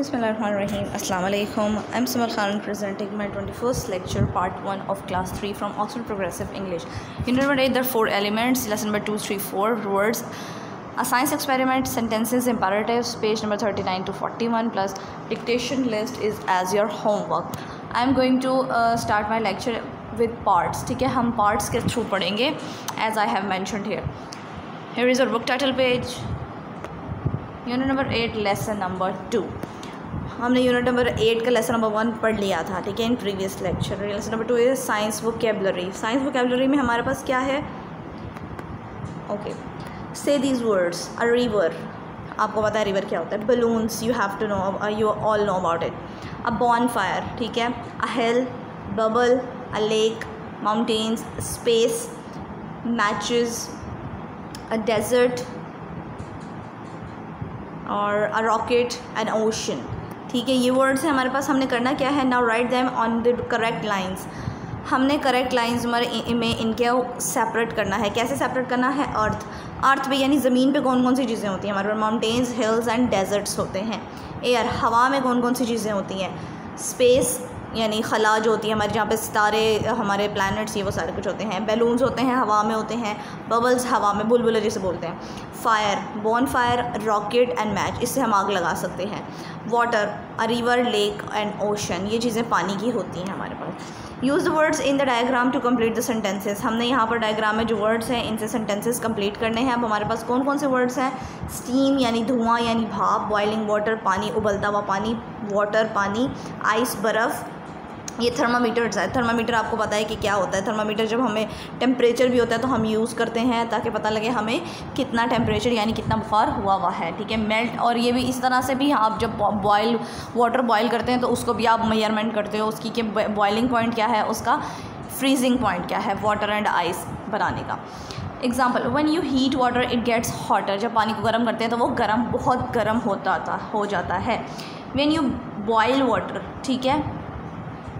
Bismillahirrahmanirrahim. Assalamu alaikum. I'm Simal Khan presenting my 21st lecture, part 1 of class 3 from Oxford Progressive English. Unit number 8, there are 4 elements. Lesson number 2, 3, 4 words. A science experiment, sentences, imperatives, page number 39 to 41 plus dictation list is as your homework. I'm going to start my lecture with parts. ठीक है, हम parts के through पढ़ेंगे as I have mentioned here. Here is our book title page. Unit number 8 lesson number 2. हमने unit number 8 का lesson number 1 पढ़ लिया था, ठीक है, in previous lecture. Lesson number 2 is science vocabulary. Science vocabulary में हमारे पास क्या है? ओके, से दीज वर्ड्स. अ रिवर, आपको पता है रिवर क्या होता है. Balloons, you have to know, you all know about it. A bonfire, ठीक है. A hill, bubble, a lake, mountains, space, matches, a desert और अ रॉकेट एंड ओशन. ठीक है, ये वर्ड्स हैं हमारे पास. हमने करना क्या है? Now write them on the correct lines. हमने करेक्ट लाइंस में इनके सेपरेट करना है. कैसे सेपरेट करना है? अर्थ. अर्थ पे यानी ज़मीन पे कौन कौन सी चीज़ें होती हैं हमारे पास? माउंटेन्स, हिल्स एंड डेजर्ट्स होते हैं. एयर, हवा में कौन कौन सी चीज़ें होती हैं? स्पेस यानी खला जो होती है हमारे, जहाँ पे सितारे, हमारे प्लैनेट्स, ये वो सारे कुछ होते हैं. बैलून्स होते हैं, हवा में होते हैं. बबल्स, हवा में, बुलबुले जिसे बोलते हैं. Fire, Bon fire, rocket and match, इससे हम आग लगा सकते हैं. Water, a river, lake and ocean, ये चीज़ें पानी की होती हैं हमारे पास. Use the words in the diagram to complete the sentences. हमने यहाँ पर डायग्राम में जो वर्ड्स हैं इनसे सेंटेंसेस कंप्लीट करने हैं. अब हमारे पास कौन कौन से वर्ड्स हैं? स्टीम यानी धुआं यानी भाप, बॉइलिंग वाटर पानी, उबलता हुआ पानी, वाटर पानी, आइस बर्फ़. ये थर्मामीटर्स है. थर्मामीटर आपको पता है कि क्या होता है. थर्मामीटर जब हमें टेम्परेचर भी होता है तो हम यूज़ करते हैं ताकि पता लगे हमें कितना टेम्परेचर यानी कितना बुखार हुआ है. ठीक है, मेल्ट. और ये भी इस तरह से भी आप जब बॉयल वाटर बॉयल करते हैं तो उसको भी आप मेजरमेंट करते हो उसकी कि बॉइलिंग पॉइंट क्या है, उसका फ्रीजिंग पॉइंट क्या है वाटर एंड आइस बनाने का. Example, when you heat water it gets hotter. जब पानी को गर्म करते हैं तो वो बहुत गर्म हो जाता है. व्हेन यू बॉयल वाटर, ठीक है,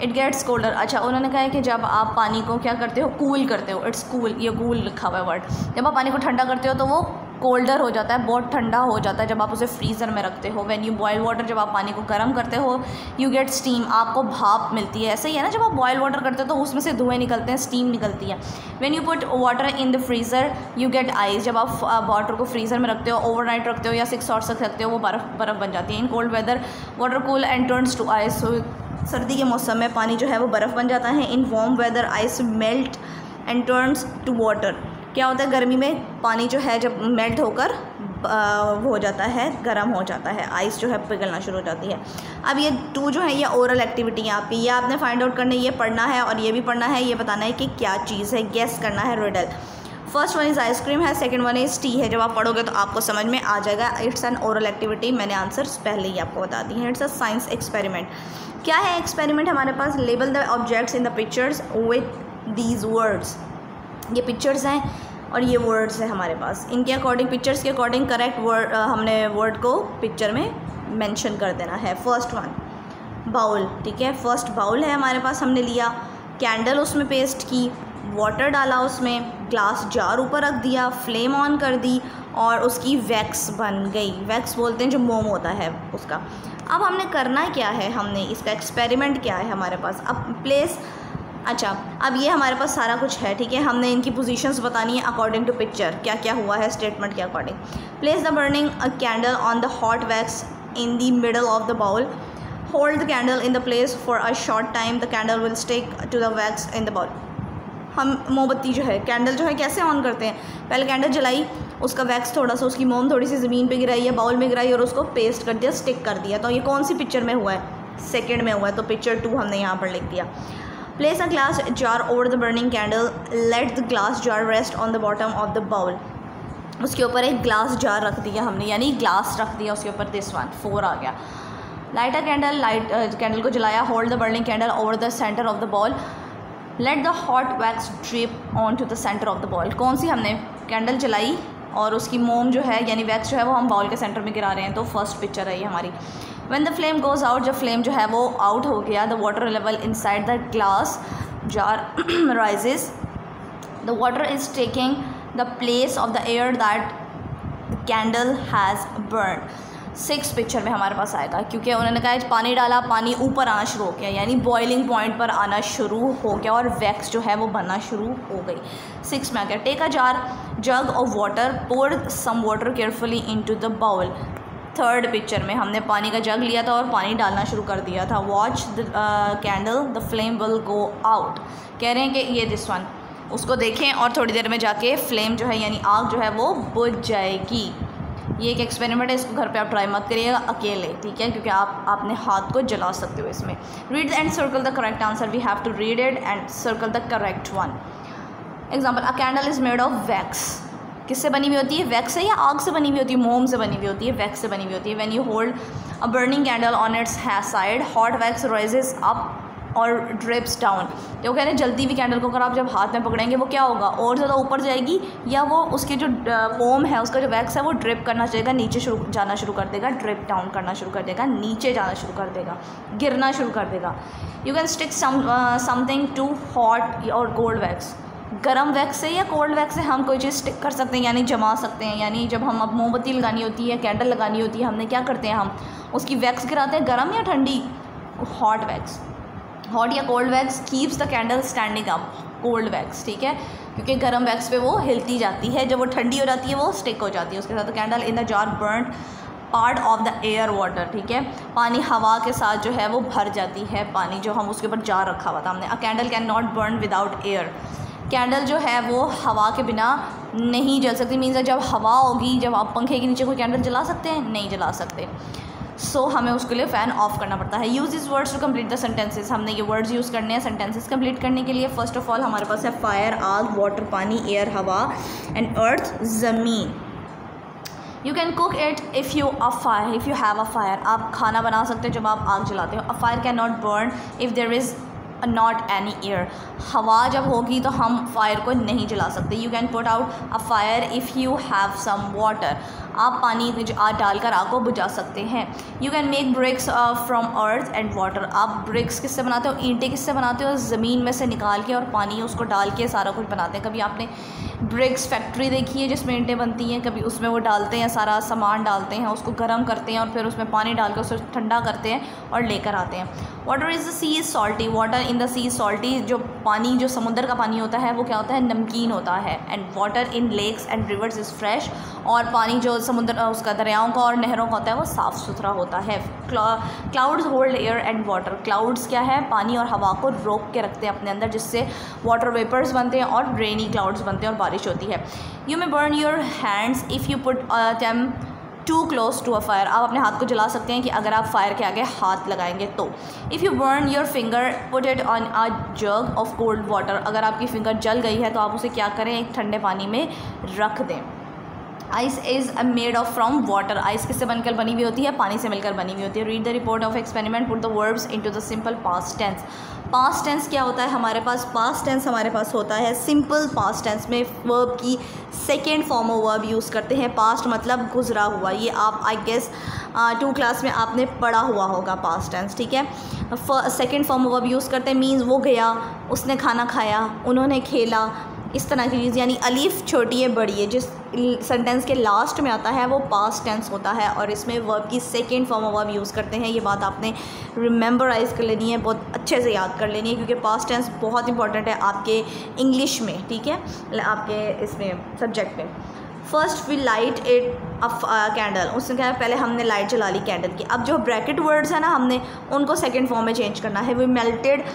इट गेट्स कोल्डर. अच्छा, उन्होंने कहा है कि जब आप पानी को क्या करते हो? कूल करते हो. इट्स कूल, ये कूल लिखा हुआ है वर्ड. जब आप पानी को ठंडा करते हो तो वो कोल्डर हो जाता है, बहुत ठंडा हो जाता है जब आप उसे फ्रीज़र में रखते हो. व्हेन यू बॉयल वाटर, जब आप पानी को गर्म करते हो, यू गेट स्टीम, आपको भाप मिलती है. ऐसे ही है ना, जब आप बॉयल वाटर करते हो तो उसमें से धुएँ निकलते हैं, स्टीम निकलती है. When you put water in the freezer you get ice. जब आप वाटर को फ्रीज़र में रखते हो, ओवरनाइट रखते हो या 6 आवर्स तक रखते हो, वो बर्फ़ बन जाती है. In cold weather water cool and turns to ice. सर्दी के मौसम में पानी जो है वो बर्फ़ बन जाता है. In warm weather ice melt and turns to water. क्या होता है? गर्मी में पानी जो है जब मेल्ट होकर हो जाता है, गर्म हो जाता है, आइस जो है पिघलना शुरू हो जाती है. अब ये 2 जो है ये ओरल एक्टिविटी है आपकी. ये आपने फाइंड आउट करनी, ये पढ़ना है और ये भी पढ़ना है. ये बताना है कि क्या चीज़ है, गेस करना है riddle. First one is ice cream है, सेकंड वन इज़ टी है. जब आप पढ़ोगे तो आपको समझ में आ जाएगा. It's an oral activity. मैंने आंसर्स पहले ही आपको बता दी हैं. It's a science experiment. क्या है एक्सपेरिमेंट हमारे पास? Label the objects in the pictures with these words. ये पिक्चर्स हैं और ये वर्ड्स हैं हमारे पास. इनके अकॉर्डिंग, पिक्चर्स के अकॉर्डिंग करेक्ट वर्ड हमने वर्ड को पिक्चर में मेंशन कर देना है. फर्स्ट वन बाउल, ठीक है. फर्स्ट बाउल है हमारे पास, हमने लिया. कैंडल उसमें पेस्ट की, वाटर डाला उसमें, ग्लास जार ऊपर रख दिया, फ्लेम ऑन कर दी और उसकी वैक्स बन गई. वैक्स बोलते हैं जो मोम होता है उसका. अब हमने करना क्या है? हमने इसका एक्सपेरिमेंट क्या है हमारे पास? अब प्लेस. अच्छा, अब ये हमारे पास सारा कुछ है, ठीक है. हमने इनकी पोजीशंस बतानी है अकॉर्डिंग टू पिक्चर. क्या क्या हुआ है स्टेटमेंट के according. Place the burning a candle on the hot wax in the middle of the bowl. Hold the candle in the place for a short time. The candle will stick to the wax in the bowl. हम मोमबत्ती जो है, candle जो है कैसे on करते हैं? पहले कैंडल जलाई, उसका वैक्स थोड़ा सा, उसकी मोम थोड़ी सी ज़मीन पे गिराई या बाउल में गिराई और उसको पेस्ट कर दिया, स्टिक कर दिया. तो ये कौन सी पिक्चर में हुआ है? सेकंड में हुआ है. तो पिक्चर 2 हमने यहाँ पर लिख दिया. Place a glass jar over the burning candle. Let the glass jar rest on the bottom of the bowl. उसके ऊपर एक ग्लास जार रख दिया हमने, यानी ग्लास रख दिया उसके ऊपर. दिस वन 4 आ गया. लाइट अ कैंडल, कैंडल को जलाया. Hold the burning candle over the centre of the bowl. Let the hot wax drip on to the centre of the bowl. कौन सी? हमने कैंडल जलाई और उसकी मोम जो है यानी वैक्स जो है वो हम बाउल के सेंटर में गिरा रहे हैं. तो फर्स्ट पिक्चर है ये हमारी. When the flame goes out, जब फ्लेम जो है वो आउट हो गया, the water level inside the glass jar rises. The water is taking the place of the air that the candle has burn. 6 picture में हमारे पास आएगा, क्योंकि उन्होंने कहा पानी डाला, पानी ऊपर आना शुरू हो गया, यानी बॉइलिंग पॉइंट पर आना शुरू हो गया और वैक्स जो है वो बनना शुरू हो गई। 6 में आ गया take a jug of water, pour some water carefully into the bowl. 3rd picture में हमने पानी का जग लिया था और पानी डालना शुरू कर दिया था। Watch the candle the flame will go out, कह रहे हैं कि ये दिस वन, उसको देखें और थोड़ी देर में जाके फ्लेम जो है यानी आग जो है वो बुझ जाएगी। ये एक एक्सपेरिमेंट है, इसको घर पे आप ट्राई मत करिएगा अकेले, ठीक है, क्योंकि आप अपने हाथ को जला सकते हो इसमें। Read and circle the correct answer, we have to read it and circle the correct one. Example, a candle is made of wax, किससे बनी हुई होती है? वैक्स से या आग से बनी हुई होती है? मोम से बनी हुई होती है, वैक्स से बनी हुई होती है। When you hold a burning candle on it's side, hot wax rises up और ड्रिप्स डाउन। तो कह रहे हैं जलती हुई कैंडल को अगर आप जब हाथ में पकड़ेंगे वो क्या होगा, और ज़्यादा ऊपर जाएगी, या वो उसके जो मोम है, उसका जो वैक्स है वो ड्रिप करना चाहिए, नीचे जाना शुरू कर देगा, ड्रिप डाउन करना शुरू कर देगा, नीचे जाना शुरू कर देगा, गिरना शुरू कर देगा। You can stick something to hot और कोल्ड वैक्स, गर्म वैक्स से या कोल्ड वैक्स से हम कोई चीज़ स्टिक कर सकते हैं, यानी जमा सकते हैं। यानी जब हम अब मोमबत्ती लगानी होती है, कैंडल लगानी होती है, हमने क्या करते हैं, हम उसकी वैक्स गिराते हैं, गर्म या ठंडी? हॉट वैक्स, हॉट या cold wax keeps the candle standing up, cold wax, ठीक है, क्योंकि गर्म वैक्स पे वो हिलती जाती है, जब वो ठंडी हो जाती है वो स्टिक हो जाती है उसके साथ। Candle in the jar burn part of the air water, ठीक है, पानी हवा के साथ जो है वो भर जाती है, पानी जो हम उसके ऊपर जार रखा हुआ था हमने। अ candle can not burn without air, candle जो है वो हवा के बिना नहीं जल सकती। मीन्स जब हवा होगी, जब आप पंखे के नीचे कोई कैंडल जला सकते हैं? नहीं जला सकते। सो हमें उसके लिए फ़ैन ऑफ करना पड़ता है। Use this words to complete the sentences, हमने ये वर्ड्स यूज़ करने हैं सेंटेंसेस कंप्लीट करने के लिए। फर्स्ट ऑफ ऑल हमारे पास है फायर, आग, वाटर पानी, एयर हवा, एंड अर्थ ज़मीन। You can cook it if you have a fire, आप खाना बना सकते हो जब आप आग जलाते हो। A fire can not burn if there is not any air, हवा जब होगी तो हम फायर को नहीं जला सकते। You can put out a fire if you have some water, आप पानी डालकर आग को बुझा सकते हैं। You can make bricks from earth and water, आप ब्रिक्स किससे बनाते हो? ईंटें किससे बनाते हो? ज़मीन में से निकाल के और पानी उसको डाल के सारा कुछ बनाते हैं। कभी आपने ब्रिक्स फैक्ट्री देखी है जिसमें ईंटें बनती हैं? कभी उसमें वो डालते हैं, सारा सामान डालते हैं, उसको गर्म करते हैं और फिर उसमें पानी डाल कर उसे ठंडा करते हैं और लेकर आते हैं। Water is the sea is salty, water in the sea is salty, जो पानी जो समुद्र का पानी होता है वो क्या होता है? नमकीन होता है। And water in lakes and rivers is fresh, और पानी जो समुद्र उसका दरियाओं का और नहरों का होता है वो साफ़ सुथरा होता है। Clouds hold air and water, clouds क्या है? पानी और हवा को रोक के रखते हैं अपने अंदर, जिससे वाटर वेपर्स बनते हैं और रेनी क्लाउड्स बनते हैं और बारिश होती है। You may burn your hands if you put them too close to a fire, आप अपने हाथ को जला सकते हैं कि अगर आप फायर के आगे हाथ लगाएंगे तो। If you burn your finger put it on a jug of cold water, अगर आपकी फिंगर जल गई है तो आप उसे क्या करें? एक ठंडे पानी में रख दें। Ice is made of from water, ice किससे बनकर बनी हुई होती है? पानी से मिलकर बनी हुई होती है। Read the report of experiment, put the verbs into the simple past tense. Past tense क्या होता है हमारे पास? पास्ट टेंस हमारे पास होता है सिंपल पास्ट टेंस में वर्ब की second form of verb use करते हैं। पास्ट मतलब गुजरा हुआ, ये आप आई गेस 2 क्लास में आपने पढ़ा हुआ होगा पास्ट टेंस, ठीक है। Second form of verb use करते हैं, मीन्स वो गया, उसने खाना खाया, उन्होंने खेला, इस तरह की चीज़, यानी अलीफ छोटी है बड़ी है, जिस सेंटेंस के लास्ट में आता है वो पास्ट टेंस होता है और इसमें वर्ब की second form of verb use करते हैं। ये बात आपने रिमेंबराइज़ कर लेनी है, बहुत अच्छे से याद कर लेनी है, क्योंकि पास्ट टेंस बहुत इंपॉर्टेंट है आपके इंग्लिश में, ठीक है, आपके इसमें सब्जेक्ट में। First we light it candle, उसने क्या है? पहले हमने लाइट जला ली कैंडल की। अब जो ब्रैकेट वर्ड्स है ना, हमने उनको सेकेंड फॉर्म में चेंज करना है। We melted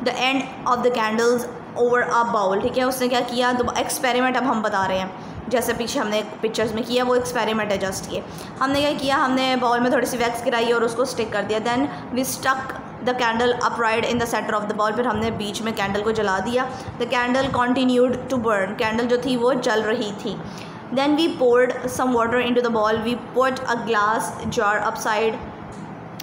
the end of the candles over a bowl, ठीक है। उसने क्या किया? तो एक्सपेरिमेंट अब हम बता रहे हैं, जैसे पीछे हमने पिक्चर्स में किया, वो एक्सपेरिमेंट है जस्ट ये। हमने क्या किया? हमने बाउल में थोड़ी सी वैक्स गिराई और उसको स्टिक कर दिया। Then we stuck the candle upright in the centre of the bowl, फिर हमने बीच में कैंडल को जला दिया। The candle continued to burn, candle जो थी वो जल रही थी। Then we poured some water into the bowl, we put a glass jar upside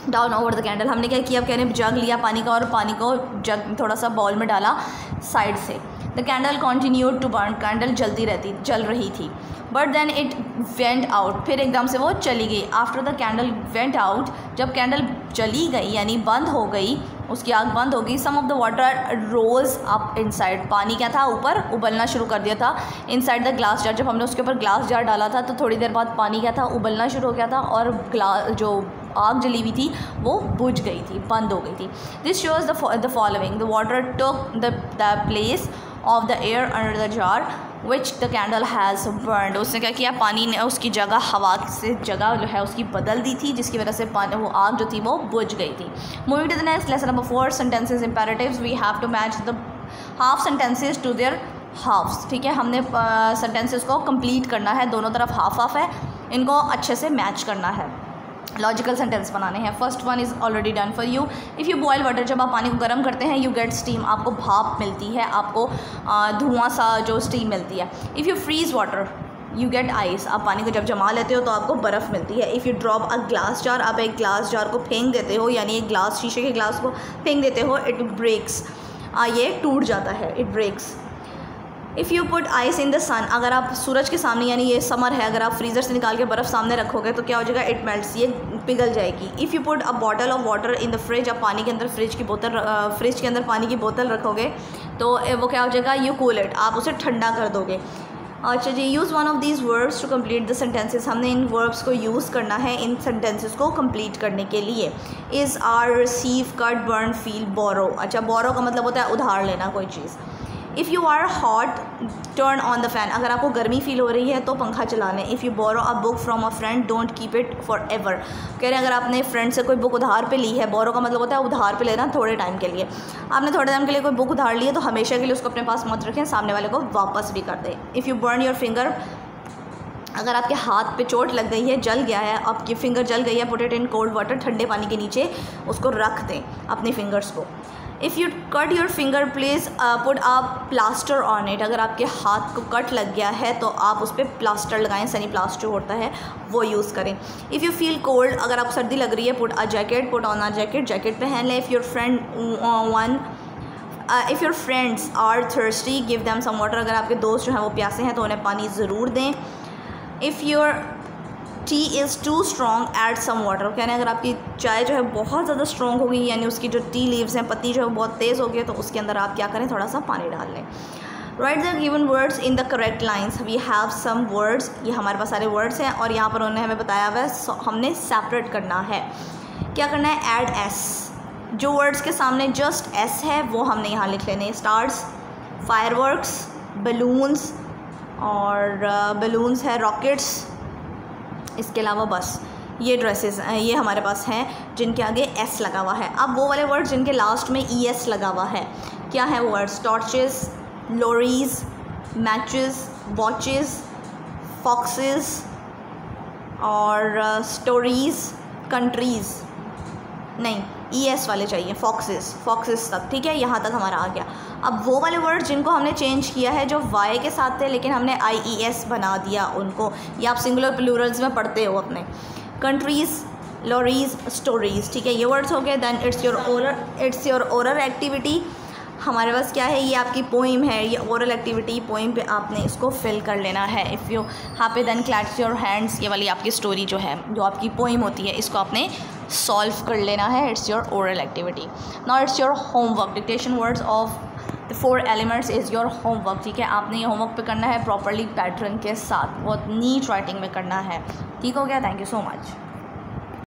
down over the candle, हमने क्या किया? अब कह रहे हैं जग लिया पानी का और पानी को जग थोड़ा सा बाउल में डाला साइड से। The candle continued to burn, candle जल रही थी। But then it went out, फिर एकदम से वो चली गई। After the candle went out, जब कैंडल चली गई यानी बंद हो गई, उसकी आग बंद हो गई, some of the water rose up inside, पानी क्या था ऊपर उबलना शुरू कर दिया था इनसाइड द ग्लास जार। जब हमने उसके ऊपर ग्लास जार डाला था तो थोड़ी देर बाद पानी क्या था उबलना शुरू हो गया था और ग्लास जो आग जली हुई थी वो बुझ गई थी, बंद हो गई थी। This shows the following, the water took the place of the air under the jar which the candle has burned. उसने क्या किया, पानी ने उसकी जगह, हवा से जगह जो है उसकी बदल दी थी, जिसकी वजह से पानी वो आग जो थी वो बुझ गई थी। Moving to the next lesson number 4, sentences imperatives. We have to match the half sentences to their halves. ठीक है, हमने सेंटेंसेस को कंप्लीट करना है, दोनों तरफ हाफ हाफ है, इनको अच्छे से मैच करना है, लॉजिकल सेंटेंस बनाने हैं। First one is already done for you. If you boil water, जब आप पानी को गर्म करते हैं, यू गेट स्टीम, आपको भाप मिलती है, आपको धुआं सा जो स्टीम मिलती है। If you freeze water you get ice, आप पानी को जब जमा लेते हो तो आपको बर्फ़ मिलती है। If you drop a glass jar, आप एक ग्लास जार को फेंक देते हो, यानी एक ग्लास, शीशे के ग्लास को फेंक देते हो, इट ब्रेक्स, ये टूट जाता है, it breaks. If you put ice in the sun, अगर आप सूरज के सामने, यानी ये समर है, अगर आप फ्रीज़र से निकाल के बर्फ़ सामने रखोगे तो क्या हो जाएगा, इट मेल्ट्स, ये पिघल जाएगी। If you put a bottle of water in the fridge, आप पानी के अंदर फ्रिज के अंदर पानी की बोतल रखोगे तो वो क्या हो जाएगा, यू कूल इट, आप उसे ठंडा कर दोगे। अच्छा जी, use one of these verbs to complete the sentences, हमने इन वर्ब्स को यूज़ करना है इन सेंटेंसेस को कंप्लीट करने के लिए। Is, are, receive, cut, burn, feel, borrow. अच्छा, बोरो का मतलब होता है उधार लेना कोई चीज़। If you are hot turn on the fan, अगर आपको गर्मी फील हो रही है तो पंखा चला लें। If you borrow a book from a friend don't keep it for ever, कह रहे हैं अगर आपने फ्रेंड से कोई बुक उधार पे ली है, बोरो का मतलब होता है उधार पे लेना थोड़े टाइम के लिए, आपने थोड़े टाइम के लिए कोई बुक उधार ली है तो हमेशा के लिए उसको अपने पास मत रखें, सामने वाले को वापस भी कर दें। If you burn your finger, अगर आपके हाथ पे चोट लग गई है, जल गया है, आपकी फिंगर जल गई है, put it in cold water, ठंडे पानी के नीचे उसको रख दें अपने फिंगर्स को। If you cut your finger please put a plaster on it, अगर आपके हाथ को कट लग गया है तो आप उस पर प्लास्टर लगाएं, सनी प्लास्टर होता है वो यूज़ करें। इफ़ यू फील कोल्ड, अगर आप सर्दी लग रही है, put a jacket, put on a jacket, jacket पहन लें। If your friends are thirsty give them some water, अगर आपके दोस्त जो हैं वो प्यासे हैं तो उन्हें पानी ज़रूर दें। If your tea is too strong add some water, कह रहे हैं अगर आपकी चाय जो है बहुत ज़्यादा स्ट्रॉन्ग हो गई, यानी उसकी जो टी लीव्स हैं, पत्ती जो है बहुत तेज़ हो गई है, तो उसके अंदर आप क्या करें, थोड़ा सा पानी डाल लें। Write the given words in the correct lines, we have some words, ये हमारे पास सारे वर्ड्स हैं और यहाँ पर उन्होंने हमें बताया हुआ है हमने सेपरेट करना है। क्या करना है, ऐड एस, जो वर्ड्स के सामने जस्ट एस है वो हमने यहाँ लिख लेने। स्टार्स, फायरवर्क्स, बलून्स, और बलून्स है, रॉकेट्स, इसके अलावा बस ये ड्रेसेस ये हमारे पास हैं जिनके आगे एस लगा हुआ है। अब वो वाले वर्ड्स जिनके लास्ट में ई एस लगा हुआ है, क्या है वो words, torches, lorries, matches, watches, foxes और स्टोरीज़, कंट्रीज़, नहीं ई एस वाले चाहिए, फॉक्सेस तक, ठीक है, यहाँ तक हमारा आ गया। अब वो वाले वर्ड जिनको हमने चेंज किया है, जो वाई के साथ थे लेकिन हमने आई ई एस बना दिया उनको, ये आप सिंगुलर प्लूरल्स में पढ़ते हो अपने, कंट्रीज़, लॉरीज, स्टोरीज़, ठीक है, ये वर्ड्स हो गए। Then it's your oral activity, हमारे पास क्या है, ये आपकी पोइम है, ये ओरल एक्टिविटी पोइम पे आपने इसको फिल कर लेना है। If you happy then claps your hands, ये वाली आपकी स्टोरी जो है, जो आपकी पोइम होती है, इसको आपने सॉल्व कर लेना है। It's your oral activity. Now it's your homework, dictation words of the 4 elements is your homework, ठीक है, आपने ये होमवर्क पे करना है प्रॉपरली पैटर्न के साथ, बहुत नीट राइटिंग में करना है, ठीक हो गया। Thank you so much.